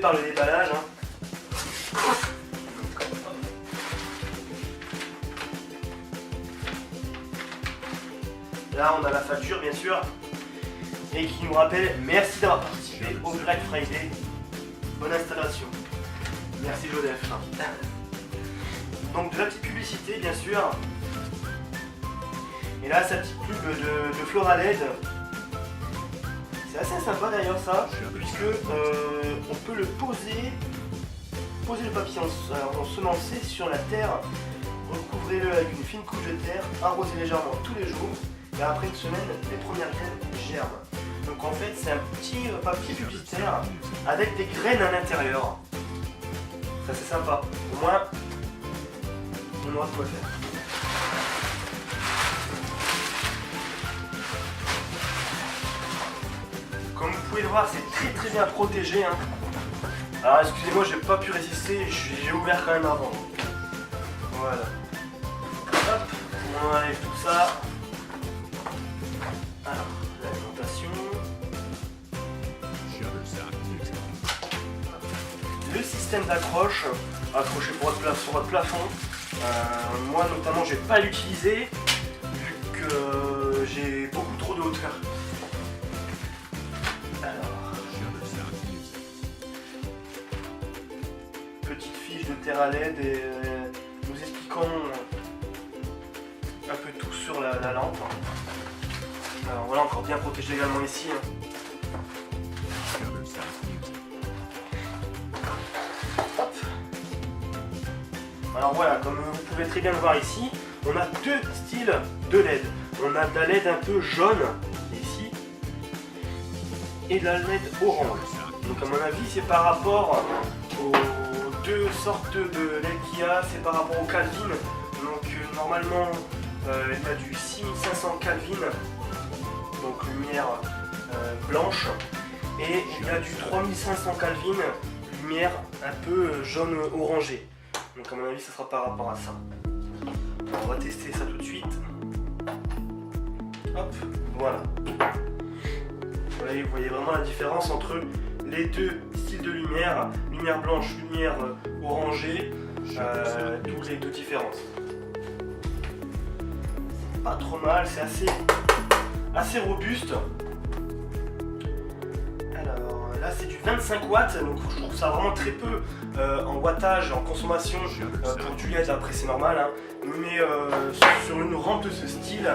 par le déballage. Hein. Là, on a la facture, bien sûr, et qui nous rappelle merci d'avoir participé au Black Friday. Bonne installation. Merci Joseph. Donc de la petite publicité, bien sûr. Et là, sa petite pub de Flora LED. C'est assez sympa d'ailleurs ça, puisque on peut le poser le papier ensemencé sur la terre, recouvrez-le avec une fine couche de terre, arrosez légèrement tous les jours, et après une semaine, les premières graines germent. Donc en fait, c'est un petit papier publicitaire avec des graines à l'intérieur. Ça c'est sympa, au moins on aura de quoi faire. Comme vous pouvez le voir, c'est très bien protégé. Hein. Alors excusez-moi, j'ai pas pu résister, j'ai ouvert quand même avant. Voilà. Hop, on enlève tout ça. Alors, l'alimentation. Le système d'accroche, accroché sur votre plafond. Moi notamment, je vais pas l'utiliser vu que j'ai beaucoup trop de hauteur. Petite fiche de TerraLED et nous expliquons un peu tout sur la lampe. Alors voilà, encore bien protégé également ici. Hop. Alors voilà, comme vous pouvez très bien le voir ici, on a deux styles de LED. On a de la LED un peu jaune ici et de la LED orange. Donc à mon avis, c'est par rapport aux deux sortes de LED qu'il y a, c'est par rapport au Kelvin. Donc normalement il y a du 6500 Kelvin, donc lumière blanche, et il y a du 3500 Kelvin, lumière un peu jaune orangé. Donc à mon avis ça sera par rapport à ça. Alors, on va tester ça tout de suite. Hop, voilà. Vous voyez vraiment la différence entre les deux styles de lumière, lumière blanche, lumière orangée, toutes les deux différences. C'est pas trop mal, c'est assez robuste. Alors là c'est du 25 watts, donc je trouve ça vraiment très peu en wattage, en consommation pour du LED. Après c'est normal, hein, mais sur une rampe de ce style,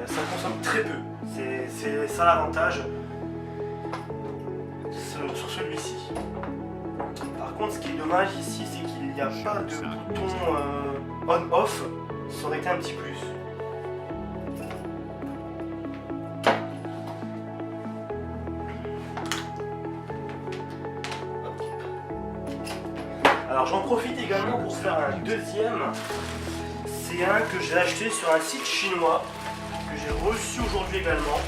ça consomme très peu. C'est ça l'avantage sur celui-ci. Par contre, ce qui est dommage ici, c'est qu'il n'y a pas de bouton on-off. Ça aurait été un petit plus. Alors j'en profite également pour faire un deuxième. C'est un que j'ai acheté sur un site chinois, que j'ai reçu aujourd'hui également.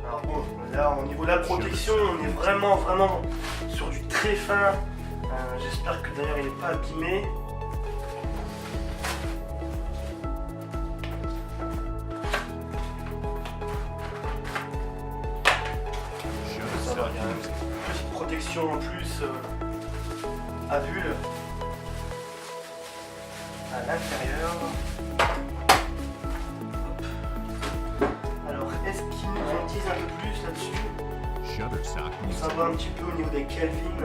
Alors bon, là au niveau de la protection, on est vraiment sur du très fin. J'espère que d'ailleurs il n'est pas abîmé. Alors, il y a une petite protection en plus à bulle à l'intérieur. Alors, est-ce qu'ils nous en disent un peu plus là-dessus? On savoir un petit peu au niveau des Kelvin.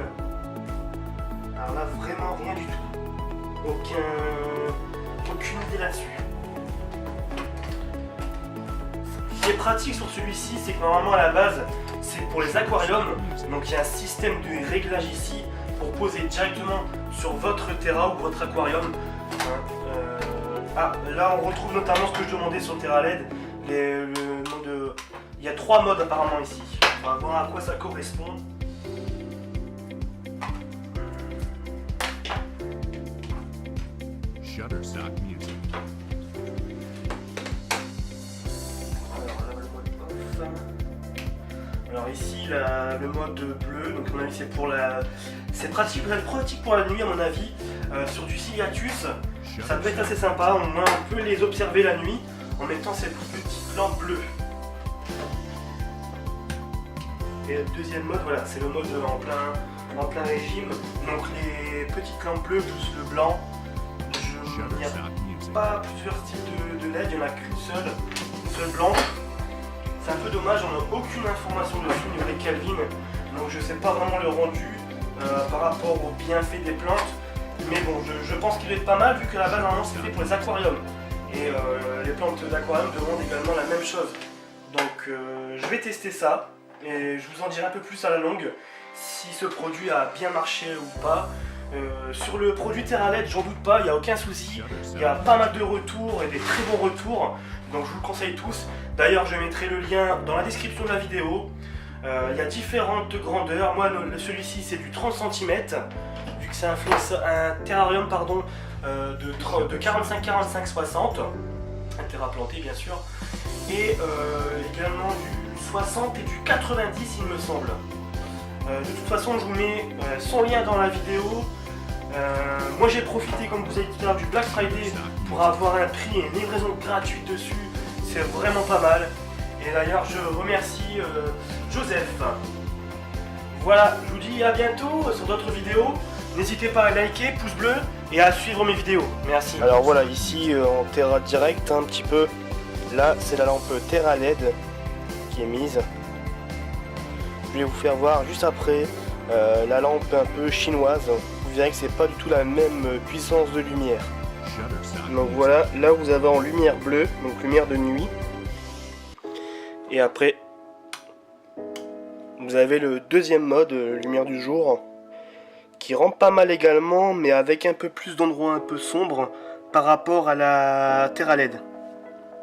Alors là, vraiment rien du tout. Aucune idée là-dessus. Ce qui est pratique sur celui-ci, c'est que normalement à la base, c'est pour les aquariums. Donc il y a un système de réglage ici pour poser directement sur votre terra ou votre aquarium. Là on retrouve notamment ce que je demandais sur TerraLED. Il y a 3 modes apparemment ici. On va voir à quoi ça correspond. Shutterstock Music. Alors ici le mode bleu, donc à mon avis c'est pour la. C'est pratique pour la nuit à mon avis. Sur du Ciliatus, ça peut être assez sympa, au moins on peut les observer la nuit en mettant cette petite lampe bleue. Et le deuxième mode, voilà, c'est le mode en plein régime. Donc les petites lampes bleues plus le blanc. Il n'y a pas plusieurs styles de LED, il n'y en a qu'une seule blanche. C'est un peu dommage, on n'a aucune information dessus au niveau des Kelvin. Donc je ne sais pas vraiment le rendu par rapport aux bienfaits des plantes. Mais bon, je pense qu'il doit être pas mal vu que la base normalement c'est fait pour les aquariums. Et les plantes d'aquarium demandent également la même chose. Donc je vais tester ça et je vous en dirai un peu plus à la longue si ce produit a bien marché ou pas. Sur le produit TerraLED, j'en doute pas, il n'y a aucun souci. Il y a pas mal de retours et des très bons retours. Donc je vous le conseille tous. D'ailleurs je mettrai le lien dans la description de la vidéo. Il y a différentes grandeurs. Moi celui-ci c'est du 30 cm. Vu que c'est un terrarium pardon, de 45, 45, 60. Un terra planté bien sûr. Et également du 60 et du 90 il me semble. De toute façon je vous mets son lien dans la vidéo. Moi j'ai profité comme vous avez dit tout à l'heure du Black Friday pour avoir un prix et une livraison gratuite dessus. C'est vraiment pas mal. Et d'ailleurs je remercie Joseph. Voilà, je vous dis à bientôt sur d'autres vidéos. N'hésitez pas à liker, pouce bleu et à suivre mes vidéos. Merci. Alors voilà, ici en Terra direct un petit peu. Là c'est la lampe TerraLED qui est mise. Je vais vous faire voir juste après la lampe un peu chinoise. Vous verrez que c'est pas du tout la même puissance de lumière. Donc voilà, là vous avez en lumière bleue, donc lumière de nuit. Et après vous avez le deuxième mode, lumière du jour, qui rend pas mal également, mais avec un peu plus d'endroits un peu sombres par rapport à la TerraLED.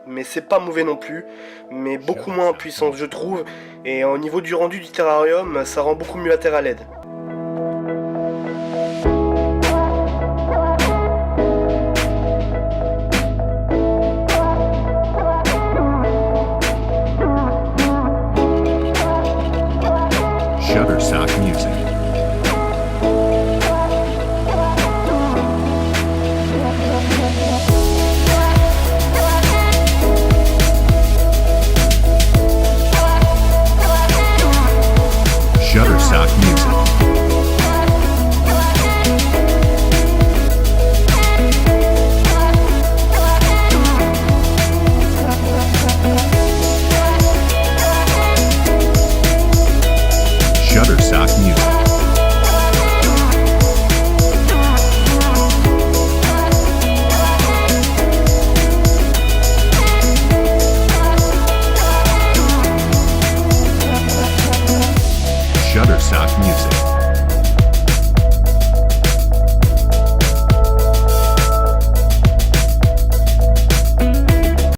Mais c'est pas mauvais non plus, mais beaucoup moins en puissance je trouve. Et au niveau du rendu du terrarium, ça rend beaucoup mieux la TerraLED. Shutterstock Music. Shutterstock Music. Shutterstock Music. Shutterstock Music.